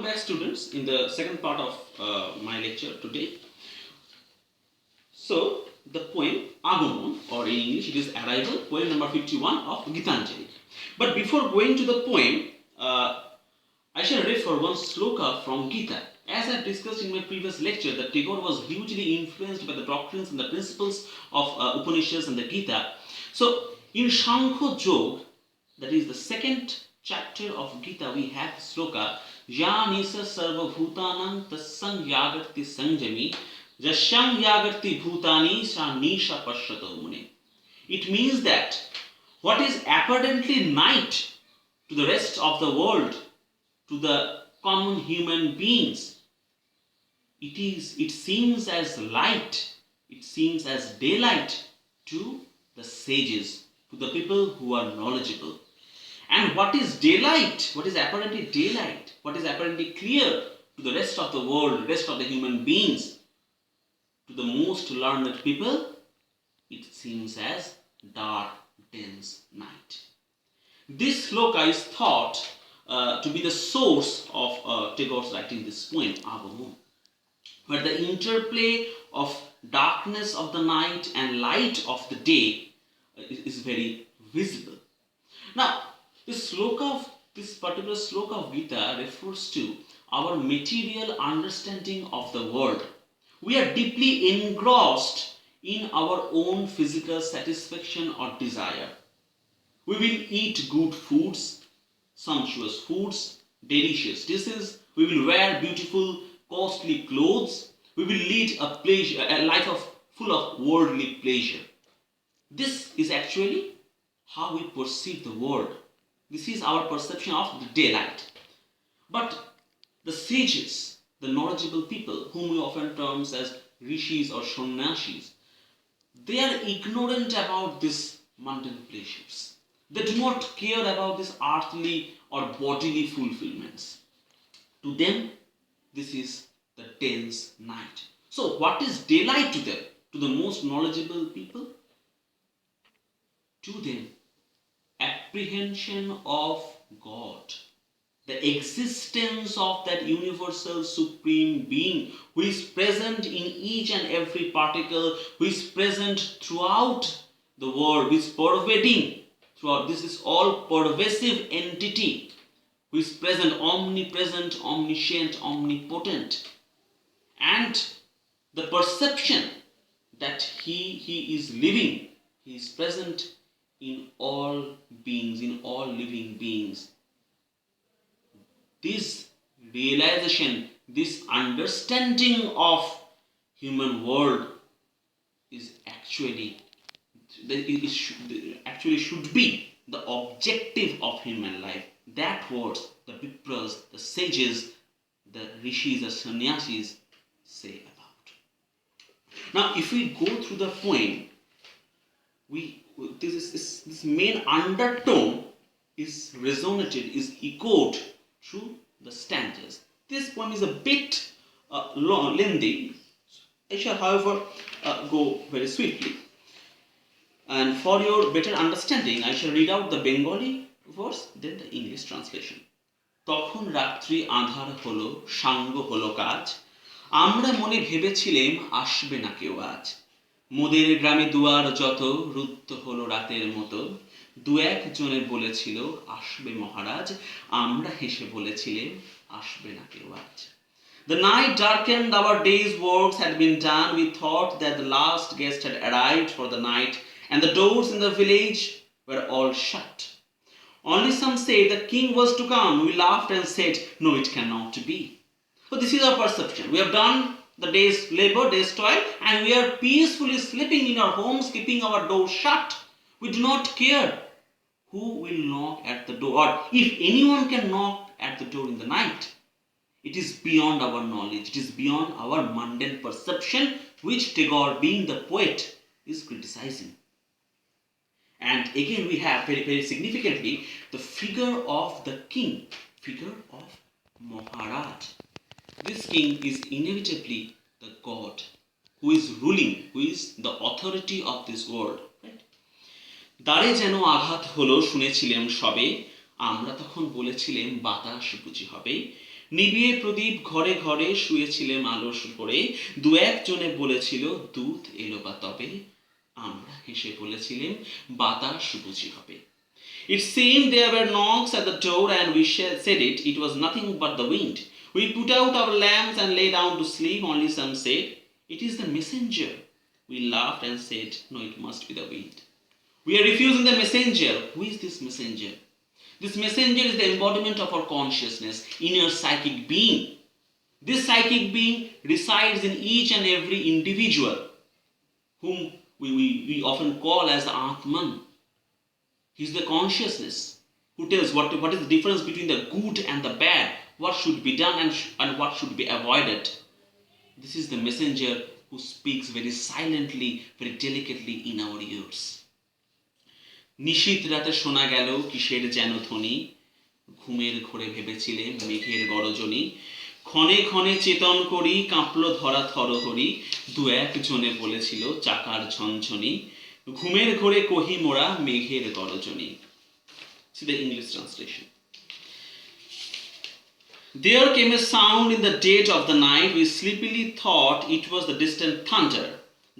Welcome back, students, in the second part of my lecture today. So, the poem Agumon, or in English it is Arrival, poem number 51 of Gitanjali. But before going to the poem, I shall refer one sloka from Gita. As I discussed in my previous lecture, that Tagore was hugely influenced by the doctrines and the principles of Upanishads and the Gita. So, in Shankho Jog, that is the second chapter of Gita, we have sloka Ya Nisa Sarva Bhutanam Tassang Yagarti Sanjami Jasyang Yagarti Bhutani Sa Nisha Pashyato Mune. It means that what is apparently night to the rest of the world, to the common human beings, it seems as light, it seems as daylight to the sages, to the people who are knowledgeable. And what is daylight? What is apparently daylight? What is apparently clear to the rest of the world, rest of the human beings, to the most learned people? It seems as dark, dense night. This sloka is thought to be the source of Tagore's writing this poem, Agumon. But the interplay of darkness of the night and light of the day is very visible. Now, this particular sloka of Gita refers to our material understanding of the world. We are deeply engrossed in our own physical satisfaction or desire. We will eat good foods, sumptuous foods, delicious dishes. We will wear beautiful, costly clothes. We will lead a life full of worldly pleasure. This is actually how we perceive the world. This is our perception of the daylight. But the sages, the knowledgeable people, whom we often term as rishis or sannyasis, they are ignorant about these mundane pleasures. They do not care about these earthly or bodily fulfillments. To them, this is the dense night. So, what is daylight to them? To the most knowledgeable people? To them, apprehension of God, the existence of that universal supreme being who is present in each and every particle, who is present throughout the world, who is pervading throughout. This is all pervasive entity who is present, omnipresent, omniscient, omnipotent. And the perception that he is living, he is present in all beings, in all living beings. This realization, this understanding of human world is actually should be the objective of human life. That what the Vipras, the sages, the rishis, the sannyasis say about. Now, if we go through the poem, this main undertone is resonated, is echoed through the stanzas. This poem is a bit lengthy. I shall, however, go very swiftly. And for your better understanding, I shall read out the Bengali verse, then the English translation. তখন রাত্রি আঁধার হলো, সাঙ্গ হলো কাজ, আমরা মনে ভেবেছিলেম আসবে না কেউ আজ। মোদের গ্রামে দুয়ার যত রুদ্ধ হলো রাতের মতো, দু একজনে বলেছিল আসবে মহারাজ, আমরা হেসে বলেছিলেম আসবে না কেউ আজ। The night darkened, our day's works had been done. We thought that the last guest had arrived for the night, and the doors in the village were all shut. Only some said the king was to come. We laughed and said, no, it cannot be. So this is our perception. We have done the day's labor, day's toil, and we are peacefully sleeping in our homes, keeping our doors shut. We do not care who will knock at the door, or if anyone can knock at the door in the night. It is beyond our knowledge, it is beyond our mundane perception, which Tagore, being the poet, is criticizing. And again we have very, very significantly the figure of the king, figure of Maharaj. This king is inevitably the God who is ruling, who is the authority of this world. Right? দ্বারে যেন আঘাত হলো শুনেছিলাম সবে, আমরা তখন বলেছিলাম বাতাস বুঝি হবে, নিবিয়ে প্রদীপ ঘরে ঘরে শুয়েছিলেম আলস ভরে, দু একজনে বলেছিল দূত এলো বা তবে, আমরা হেসে বলেছিলেম বাতাস বুঝি হবে। It seemed there were knocks at the door and we said it was nothing but the wind. We put out our lamps and lay down to sleep, only some said, it is the messenger. We laughed and said, no, it must be the wind. We are refusing the messenger. Who is this messenger? This messenger is the embodiment of our consciousness, inner psychic being. This psychic being resides in each and every individual, whom we often call as the Atman. He is the consciousness who tells what is the difference between the good and the bad, what should be done and what should be avoided. This is the messenger who speaks very silently, very delicately in our ears. নিশীথ রাতে শোনা গেল কিসের যেন ধ্বনি, ঘুমের ঘোরে ভেবেছিলে মেঘের গরজনী, ক্ষণে ক্ষণে চেতন করি কাঁপলো ধরা থরহরি, দু একজনে বলেছিল চাকার ঝনঝনি, ঘুমের ঘোরে কহি মোরা মেঘের গরজনী. See the English translation. There came a sound in the dead of the night. We sleepily thought it was the distant thunder.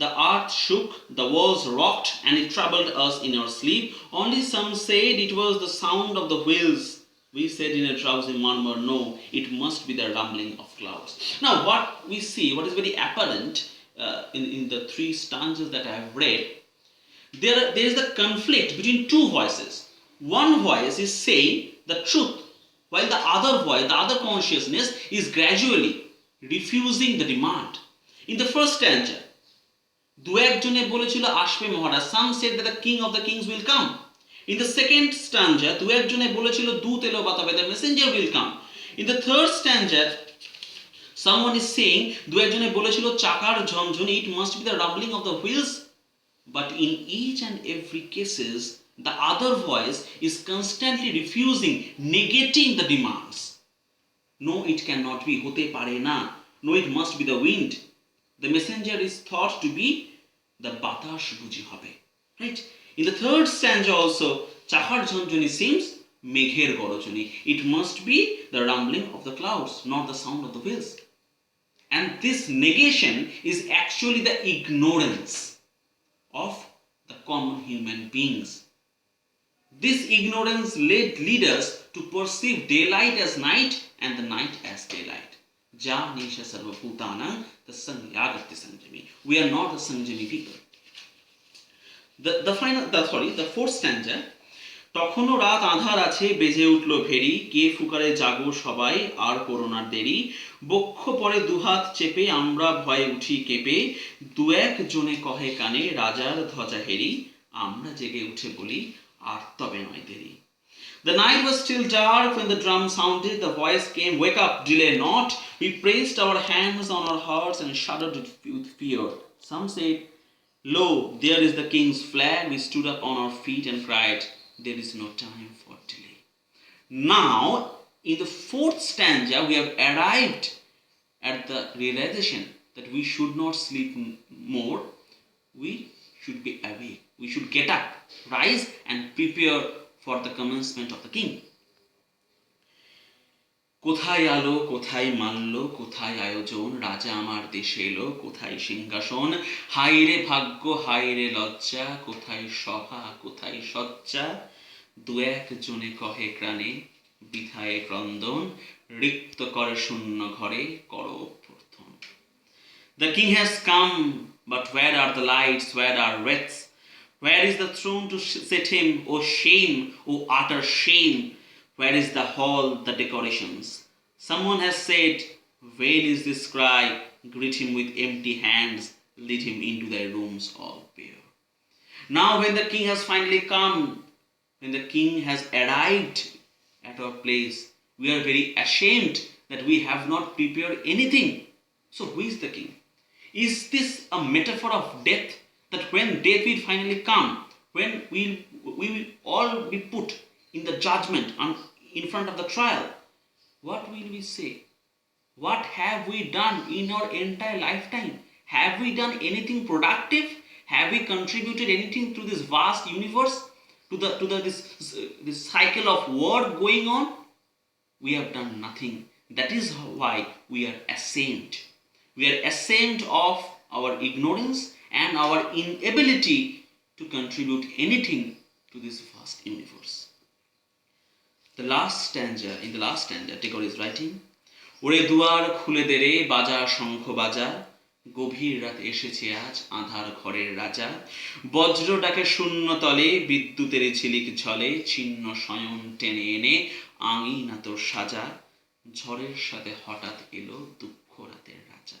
The earth shook, the walls rocked, and it troubled us in our sleep. Only some said it was the sound of the wheels. We said in a drowsy murmur, no, it must be the rumbling of clouds. Now what we see, what is very apparent in the three stanzas that I have read, there is the conflict between two voices. One voice is saying the truth, while the other voice, the other consciousness, is gradually refusing the demand. In the first stanza, দু একজনে বলেছিল আসবে মহারাজ, some said that the king of the kings will come. In the second stanza, দু একজনে বলেছিল দূত এলো বা তবে, the messenger will come. In the third stanza, someone is saying দু একজনে বলেছিল চাকার ঝনঝনি, it must be the rumbling of the wheels. But in each and every cases, the other voice is constantly refusing, negating the demands. No, it cannot be, hote pare na. No, it must be the wind. The messenger is thought to be the batash buji hobe. Right? In the third stanza also, chakar jhanjani seems megher gorojani. It must be the rumbling of the clouds, not the sound of the wheels. And this negation is actually the ignorance of the common human beings. This ignorance lead us to perceive daylight as night and the night as daylight. Ja nisha sarva bhutana tasangyagati sanjami. We are not the sanjami people. The fourth stanza, তখনও রাত আঁধার আছে বেজে উঠল very, কে ফুকারে জাগো সবাই আর করোনার দেরি, বক্ষ পরে দুহাত চেপে আমরা ভয়ে উঠি কেঁপে, দু এক জনে কহে কানে রাজার ধ্বজা হেরি, আমরা জেগে উঠে বলি আর তবে নয় দেরি. The night was still dark when the drum sounded. The voice came, wake up, delay not. We placed our hands on our hearts and shuddered with fear. Some said, lo, there is the king's flag. We stood up on our feet and cried, there is no time for delay. Now, in the fourth stanza, we have arrived at the realization that we should not sleep more. We should be awake. We should get up, rise, and prepare for the commencement of the king. কোথায় আলো কোথায় মাল্য কোথায় আয়োজন, রাজা আমার দেশে এলো কোথায় সিংহাসন, হায়রে ভাগ্য হায়রে লজ্জা, কোথায় সভা কোথায় সজ্জা, দু এক জনে কহে প্রাণে বিধায় ক্রন্দন, রিক্ত করে শূন্য ঘরে করো অভ্যর্থন. The king has come, but where are the lights, where are wreaths? Where is the throne to set him? O shame, O utter shame! Where is the hall, the decorations? Someone has said, veil is this cry, greet him with empty hands, lead him into their rooms all bare. Now when the king has finally come, when the king has arrived at our place, we are very ashamed that we have not prepared anything. So who is the king? Is this a metaphor of death? That when death will finally come, when we will all be put in the judgment in front of the trial, what will we say? What have we done in our entire lifetime? Have we done anything productive? Have we contributed anything to this vast universe? To this cycle of war going on? We have done nothing. That is why we are ashamed. We are ashamed of our ignorance and our inability to contribute anything to this vast universe. In the last stanza, Tagore is writing, ওরে দুয়ার খুলে দে রে বাজা শঙ্খ বাজা, গভীর রাত এসেছে আজ আঁধার ঘরের রাজা, বজ্র ডাকে শূন্য তলে বিদ্যুতের ঝিলিক ঝলে, ছিন্ন শয়ন টেনে এনে আঙিনা তোর সাজা, ঝড়ের সাথে হঠাৎ এলো দুঃখ রাতের রাজা।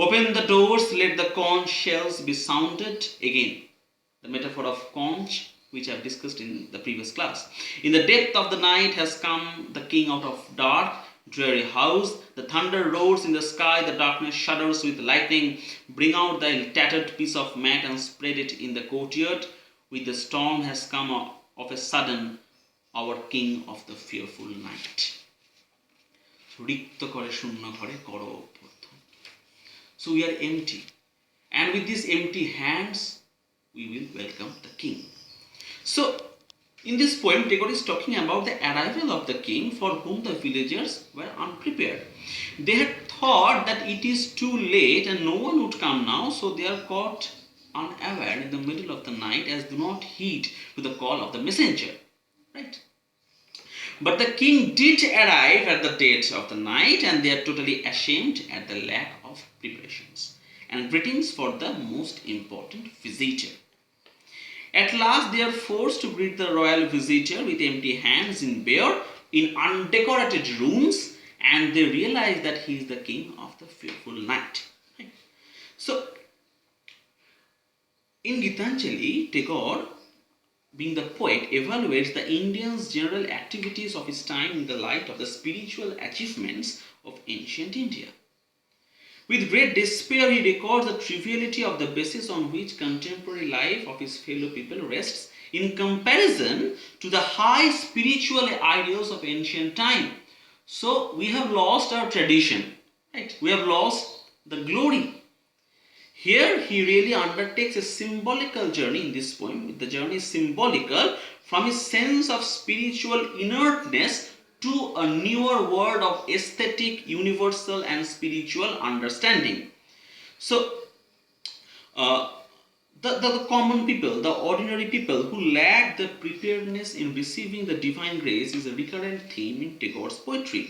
Open the doors, let the conch shells be sounded. Again, the metaphor of conch, which I have discussed in the previous class. In the depth of the night has come the king out of dark, dreary house. The thunder roars in the sky, the darkness shudders with lightning. Bring out thy tattered piece of mat and spread it in the courtyard. With the storm has come of a sudden our king of the fearful night. রিক্ত করে শূন্য ঘরে করো অভ্যর্থন. So we are empty, and with these empty hands we will welcome the king. So in this poem, Tagore is talking about the arrival of the king, for whom the villagers were unprepared. They had thought that it is too late and no one would come now, so they are caught unaware in the middle of the night, as do not heed to the call of the messenger. Right? But the king did arrive at the dead of the night, and they are totally ashamed at the lack of preparations. And greetings for the most important visitor. At last they are forced to greet the royal visitor with empty hands in undecorated rooms, and they realize that he is the king of the fearful night. Right? So in Gitanjali, Tagore, being the poet, evaluates the Indians' general activities of his time in the light of the spiritual achievements of ancient India. With great despair, he records the triviality of the basis on which contemporary life of his fellow people rests in comparison to the high spiritual ideals of ancient time. So we have lost our tradition, right? We have lost the glory. Here he really undertakes a symbolical journey in this poem. The journey is symbolical from his sense of spiritual inertness to a newer world of aesthetic, universal and spiritual understanding. So the common people, the ordinary people who lack the preparedness in receiving the divine grace is a recurrent theme in Tagore's poetry.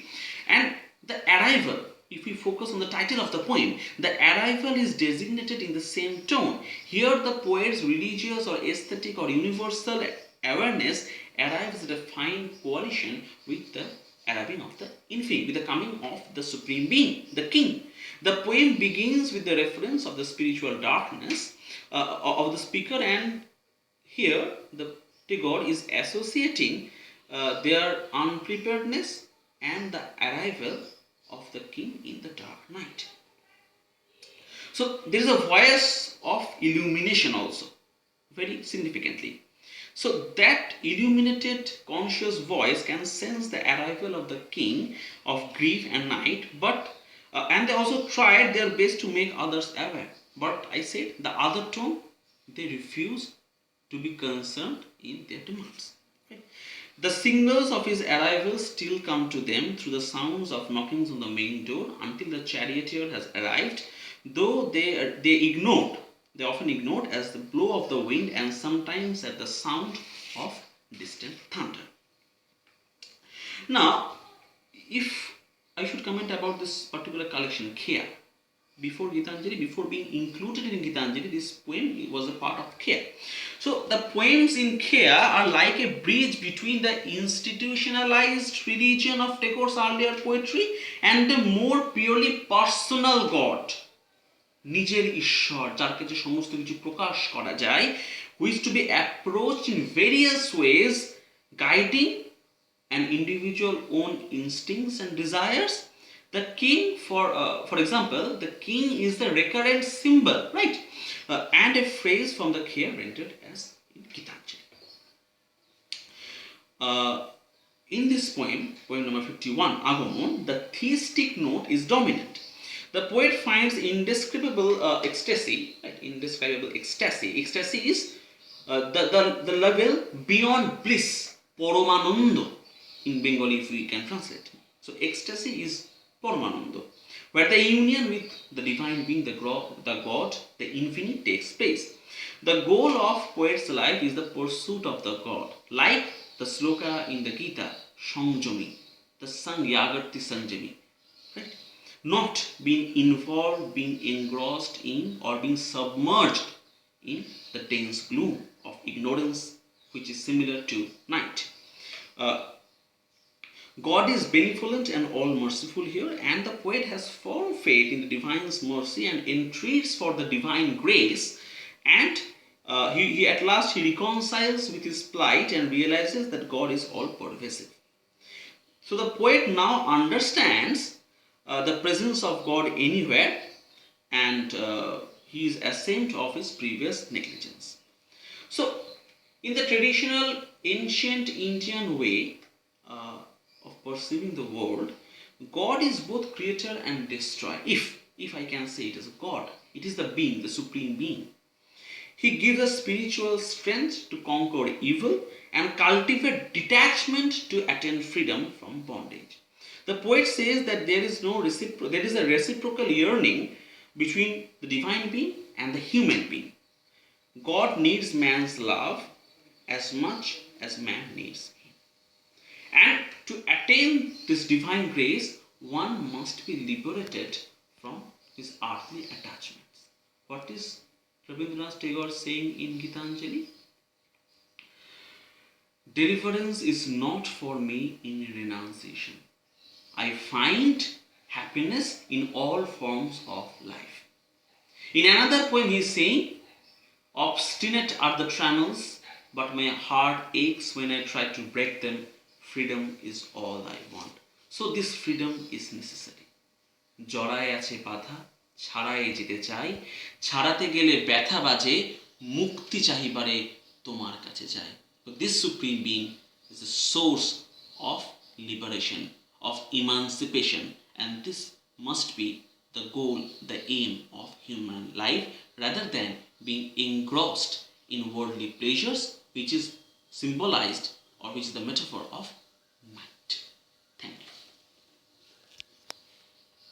And the arrival, if we focus on the title of the poem, the arrival is designated in the same tone. Here the poet's religious or aesthetic or universal awareness arrives at a fine coalition with the arriving of the infinite, with the coming of the supreme being, the king. The poem begins with the reference of the spiritual darkness of the speaker, and here the Tagore is associating their unpreparedness and the arrival of the king in the dark night. So there is a voice of illumination also, very significantly. So that illuminated conscious voice can sense the arrival of the king of grief and night, but and they also tried their best to make others aware. But I said the other tone, they refuse to be concerned in their demands. Okay? The signals of his arrival still come to them through the sounds of knockings on the main door until the charioteer has arrived, though they often ignored as the blow of the wind and sometimes at the sound of distant thunder. Now, if I should comment about this particular collection, Khya, before being included in Gitanjali, this poem was a part of Khya. So the poems in Khya are like a bridge between the institutionalized religion of Tagore's earlier poetry and the more purely personal God, নিজের ঈশ্বর, যার কাছে সমস্ত কিছু প্রকাশ করা যায়, who is to be approached in various ways, guiding an individual own instincts and desires. The king, for example, the king is the recurrent symbol, right? And a phrase from the Khya rendered as in Gitanjali. In this poem number 51, Agomon, the theistic note is dominant. The poet finds indescribable ecstasy, right? Indescribable ecstasy. Ecstasy is the level beyond bliss, poromanando in Bengali, if we can translate. So So ecstasy is Paramananda, where the union with the divine being, the God, the infinite takes place. The goal of poet's life is the pursuit of the God, like the sloka in the Gita, Sanjami, the Sang Yagarti Sanjami, right? Not being involved, being engrossed in, or being submerged in the dense gloom of ignorance, which is similar to night. God is benevolent and all merciful here, and the poet has firm faith in the divine's mercy and entreats for the divine grace. And he at last he reconciles with his plight and realizes that God is all pervasive. So the poet now understands the presence of God anywhere, and he is ashamed of his previous negligence. So, in the traditional ancient Indian way of perceiving the world, God is both creator and destroyer. If I can say it as a God, it is the being, the supreme being. He gives us spiritual strength to conquer evil and cultivate detachment to attain freedom from bondage. The poet says that there is a reciprocal yearning between the divine being and the human being. God needs man's love as much as man needs him. And to attain this divine grace, one must be liberated from his earthly attachments. What is Rabindranath Tagore saying in Gitanjali? Deliverance is not for me in renunciation. I find happiness in all forms of life. In another poem, he is saying, obstinate are the trammels, but my heart aches when I try to break them. Freedom is all I want. So this freedom is necessary. জড়ায় আছে বাধা, ছাড়াই যেতে চাই, ছাড়াতে গেলে ব্যথা বাজে, মুক্তি চাহিবারে তোমার কাছে যাই. So this supreme being is the source of liberation, of emancipation, and this must be the goal, the aim of human life, rather than being engrossed in worldly pleasures, which is symbolized or which is the metaphor of night.